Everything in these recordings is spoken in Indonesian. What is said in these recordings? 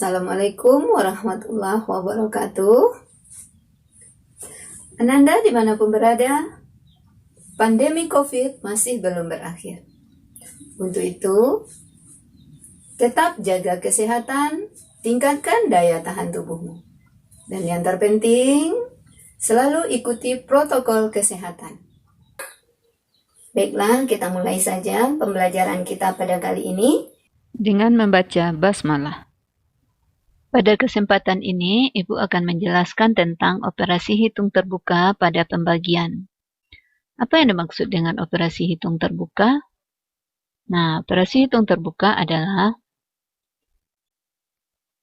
Assalamualaikum warahmatullahi wabarakatuh. Ananda dimanapun berada, pandemi COVID masih belum berakhir. Untuk itu, tetap jaga kesehatan, tingkatkan daya tahan tubuhmu. Dan yang terpenting, selalu ikuti protokol kesehatan. Baiklah, kita mulai saja pembelajaran kita pada kali ini dengan membaca basmalah. Pada kesempatan ini, Ibu akan menjelaskan tentang operasi hitung terbuka pada pembagian. Apa yang dimaksud dengan operasi hitung terbuka? Nah, operasi hitung terbuka adalah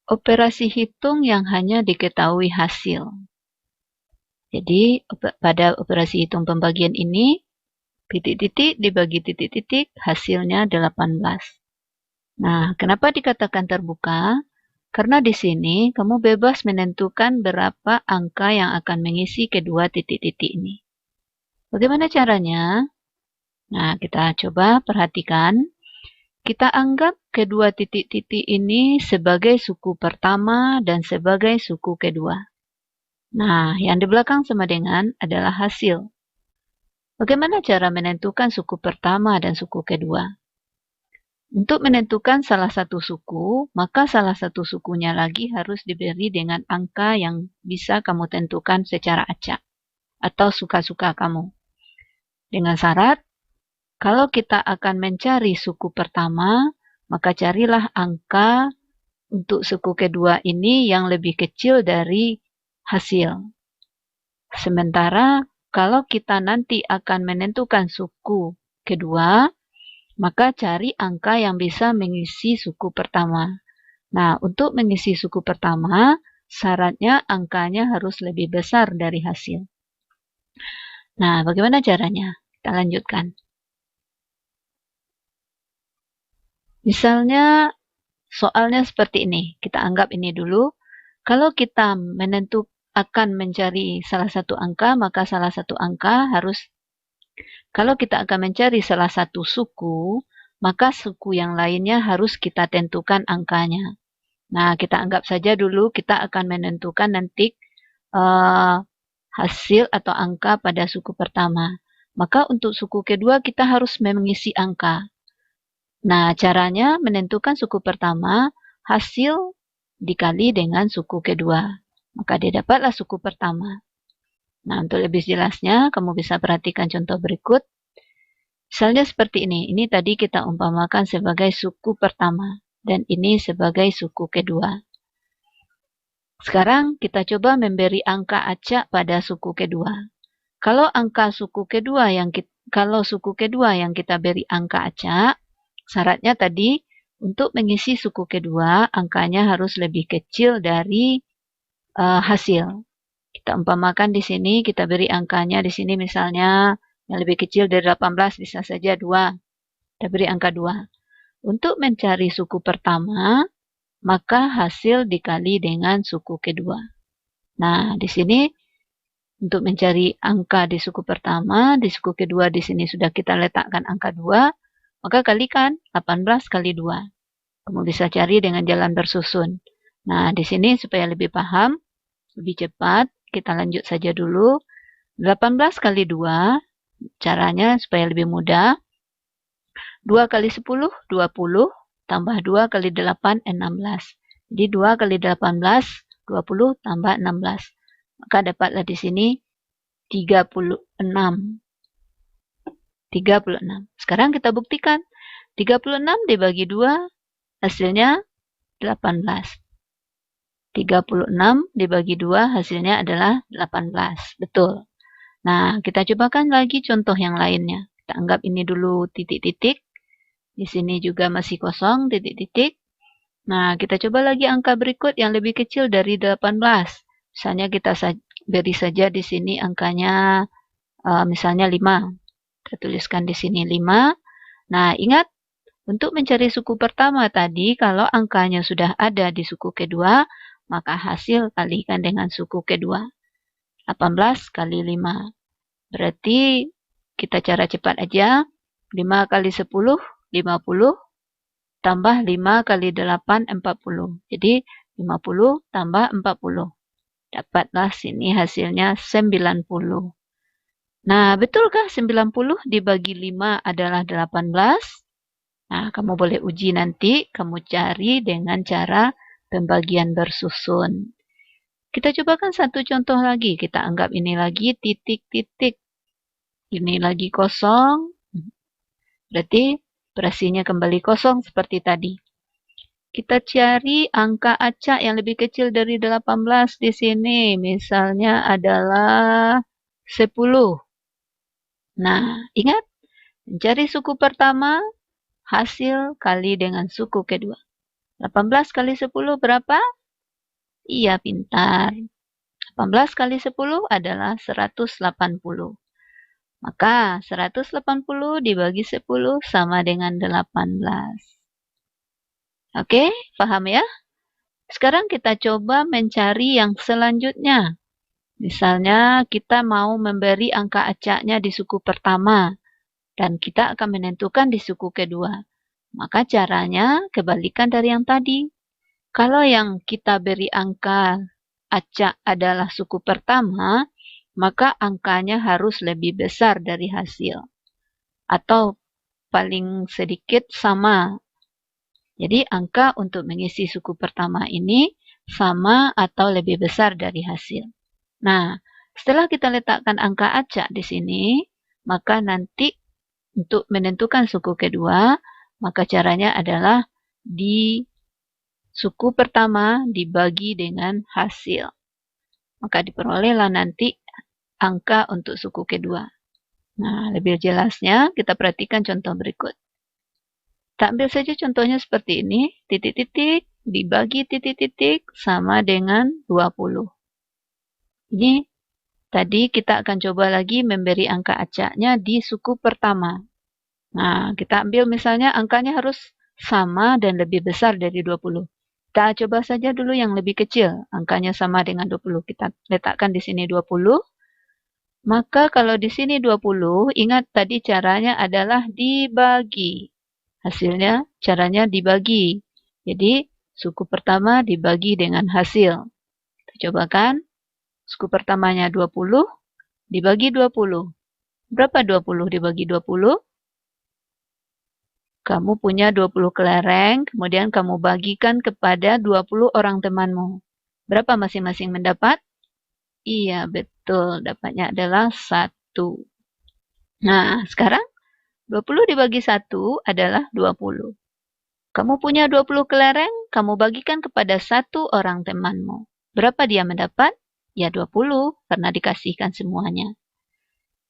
operasi hitung yang hanya diketahui hasil. Jadi, pada operasi hitung pembagian ini, titik-titik dibagi titik-titik, hasilnya 18. Nah, kenapa dikatakan terbuka? Karena di sini kamu bebas menentukan berapa angka yang akan mengisi kedua titik-titik ini. Bagaimana caranya? Nah, kita coba perhatikan. Kita anggap kedua titik-titik ini sebagai suku pertama dan sebagai suku kedua. Nah, yang di belakang sama dengan adalah hasil. Bagaimana cara menentukan suku pertama dan suku kedua? Untuk menentukan salah satu suku, maka salah satu sukunya lagi harus diberi dengan angka yang bisa kamu tentukan secara acak atau suka-suka kamu. Dengan syarat, kalau kita akan mencari suku pertama, maka carilah angka untuk suku kedua ini yang lebih kecil dari hasil. Sementara, kalau kita nanti akan menentukan suku kedua, maka cari angka yang bisa mengisi suku pertama. Nah, untuk mengisi suku pertama, syaratnya angkanya harus lebih besar dari hasil. Nah, bagaimana caranya? Kita lanjutkan. Misalnya, soalnya seperti ini. Kita anggap ini dulu. Kalau kita akan mencari salah satu angka, maka salah satu angka harus kalau kita akan mencari salah satu suku, maka suku yang lainnya harus kita tentukan angkanya. Nah, kita anggap saja dulu kita akan menentukan nanti hasil atau angka pada suku pertama. Maka untuk suku kedua kita harus mengisi angka. Nah, caranya menentukan suku pertama, hasil dikali dengan suku kedua. Maka didapatlah suku pertama. Nah, untuk lebih jelasnya, kamu bisa perhatikan contoh berikut. Misalnya seperti ini. Ini tadi kita umpamakan sebagai suku pertama. Dan ini sebagai suku kedua. Sekarang kita coba memberi angka acak pada suku kedua. Kalau suku kedua yang kita beri angka acak, syaratnya tadi untuk mengisi suku kedua, angkanya harus lebih kecil dari hasil. Kita umpamakan di sini, kita beri angkanya di sini misalnya yang lebih kecil dari 18, bisa saja 2. Kita beri angka 2. Untuk mencari suku pertama, maka hasil dikali dengan suku kedua. Nah, di sini untuk mencari angka di suku pertama, di suku kedua di sini sudah kita letakkan angka 2, maka kalikan 18 kali 2. Kamu bisa cari dengan jalan bersusun. Nah, di sini supaya lebih paham, lebih cepat, kita lanjut saja dulu. 18 kali 2, caranya supaya lebih mudah. 2 kali 10, 20, tambah 2 kali 8, 16. Jadi 2 kali 18, 20, tambah 16. Maka dapatlah di sini 36. 36. Sekarang kita buktikan. 36 dibagi 2, hasilnya 18. 36 dibagi 2 hasilnya adalah 18. Betul. Nah, kita cobakan lagi contoh yang lainnya. Kita anggap ini dulu titik-titik. Di sini juga masih kosong titik-titik. Nah, kita coba lagi angka berikut yang lebih kecil dari 18. Misalnya kita beri saja di sini angkanya misalnya 5. Kita tuliskan di sini 5. Nah, ingat untuk mencari suku pertama tadi, kalau angkanya sudah ada di suku kedua, maka hasil kalikan dengan suku kedua. 18 kali 5. Berarti kita cara cepat aja. 5 kali 10, 50. Tambah 5 kali 8, 40. Jadi 50 tambah 40. Dapatlah sini hasilnya 90. Nah, betulkah 90 dibagi 5 adalah 18? Nah, kamu boleh uji nanti, kamu cari dengan cara pembagian bersusun. Kita cobakan satu contoh lagi. Kita anggap ini lagi titik-titik. Ini lagi kosong. Berarti operasinya kembali kosong seperti tadi. Kita cari angka acak yang lebih kecil dari 18 di sini. Misalnya adalah 10. Nah, ingat, mencari suku pertama, hasil kali dengan suku kedua. 18 kali 10 berapa? Iya, pintar. 18 kali 10 adalah 180. Maka 180 dibagi 10 sama dengan 18. Oke, paham ya? Sekarang kita coba mencari yang selanjutnya. Misalnya kita mau memberi angka acaknya di suku pertama dan kita akan menentukan di suku kedua. Maka caranya kebalikan dari yang tadi. Kalau yang kita beri angka acak adalah suku pertama, maka angkanya harus lebih besar dari hasil. Atau paling sedikit sama. Jadi angka untuk mengisi suku pertama ini sama atau lebih besar dari hasil. Nah, setelah kita letakkan angka acak di sini, maka nanti untuk menentukan suku kedua, maka caranya adalah di suku pertama dibagi dengan hasil. Maka diperolehlah nanti angka untuk suku kedua. Nah, lebih jelasnya kita perhatikan contoh berikut. Kita ambil saja contohnya seperti ini. Titik-titik dibagi titik-titik sama dengan 20. Ini tadi kita akan coba lagi memberi angka acaknya di suku pertama. Nah, kita ambil misalnya angkanya harus sama dan lebih besar dari 20. Kita coba saja dulu yang lebih kecil. Angkanya sama dengan 20. Kita letakkan di sini 20. Maka kalau di sini 20, ingat tadi caranya adalah dibagi. Hasilnya caranya dibagi. Jadi suku pertama dibagi dengan hasil. Kita cobakan. Suku pertamanya 20 dibagi 20. Berapa 20 dibagi 20? Kamu punya 20 kelereng, kemudian kamu bagikan kepada 20 orang temanmu. Berapa masing-masing mendapat? Iya, betul. Dapatnya adalah 1. Nah, sekarang 20 dibagi 1 adalah 20. Kamu punya 20 kelereng, kamu bagikan kepada 1 orang temanmu. Berapa dia mendapat? Ya 20, karena dikasihkan semuanya.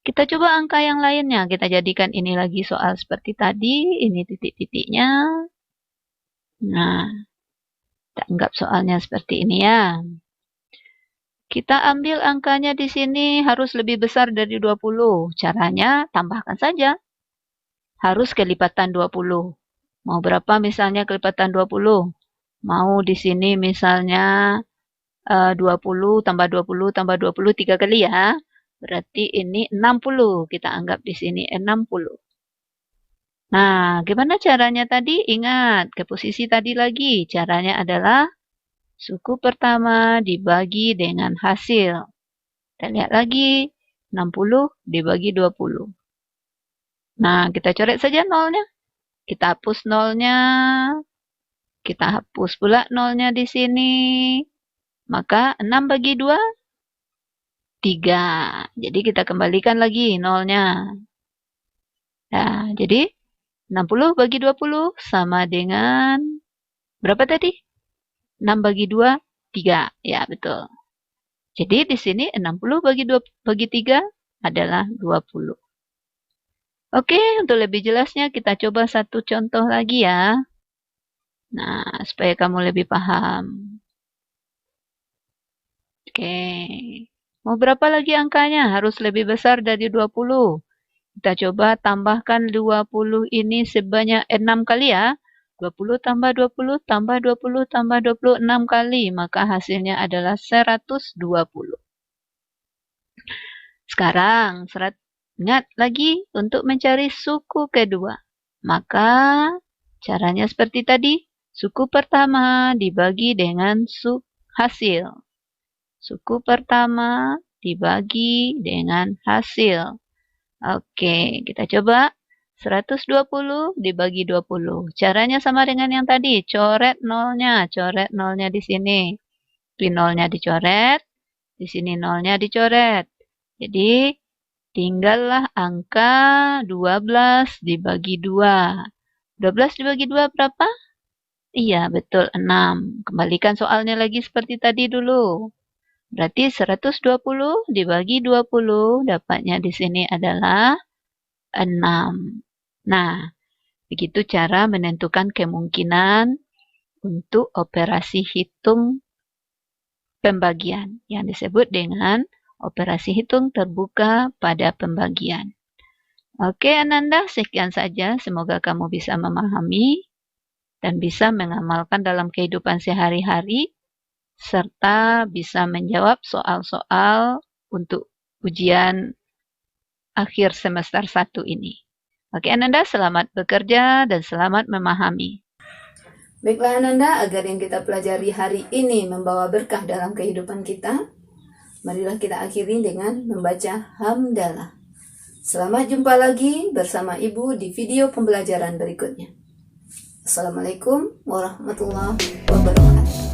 Kita coba angka yang lainnya. Kita jadikan ini lagi soal seperti tadi. Ini titik-titiknya. Nah, kita anggap soalnya seperti ini ya. Kita ambil angkanya di sini harus lebih besar dari 20. Caranya tambahkan saja. Harus kelipatan 20. Mau berapa misalnya kelipatan 20? Mau di sini misalnya 20 tambah 20 tambah 20 3 kali ya. Berarti ini 60. Kita anggap di sini 60. Nah, gimana caranya tadi? Ingat, ke posisi tadi lagi. Caranya adalah suku pertama dibagi dengan hasil. Kita lihat lagi, 60 dibagi 20. Nah, kita coret saja nolnya. Kita hapus nolnya. Kita hapus pula nolnya di sini. Maka 6 bagi 2, 3. Jadi kita kembalikan lagi nolnya. Nah, jadi 60 bagi 20 sama dengan berapa tadi? 6 bagi 2, 3. Ya, betul. Jadi di sini 60 bagi 2 bagi 3 adalah 20. Oke, untuk lebih jelasnya kita coba satu contoh lagi ya. Nah, supaya kamu lebih paham. Oke. Mau berapa lagi angkanya? Harus lebih besar dari 20. Kita coba tambahkan 20 ini sebanyak 6 kali ya. 20 tambah 20 tambah 20 tambah 20, 6 kali. Maka hasilnya adalah 120. Sekarang, ingat lagi untuk mencari suku kedua. Maka caranya seperti tadi. Suku pertama dibagi dengan hasil. Suku pertama dibagi dengan hasil. Oke, kita coba. 120 dibagi 20. Caranya sama dengan yang tadi. Coret nolnya. Coret nolnya di sini. Di nolnya dicoret. Di sini nolnya dicoret. Jadi, tinggallah angka 12 dibagi 2. 12 dibagi 2 berapa? Iya, betul, 6. Kembalikan soalnya lagi seperti tadi dulu. Berarti 120 dibagi 20, dapatnya di sini adalah 6. Nah, begitu cara menentukan kemungkinan untuk operasi hitung pembagian yang disebut dengan operasi hitung terbuka pada pembagian. Oke, Ananda, sekian saja. Semoga kamu bisa memahami dan bisa mengamalkan dalam kehidupan sehari-hari, serta bisa menjawab soal-soal untuk ujian akhir semester 1 ini. Oke, Ananda, selamat bekerja dan selamat memahami. Baiklah Ananda, agar yang kita pelajari hari ini membawa berkah dalam kehidupan kita, marilah kita akhiri dengan membaca hamdalah. Selamat jumpa lagi bersama Ibu di video pembelajaran berikutnya. Assalamualaikum warahmatullahi wabarakatuh.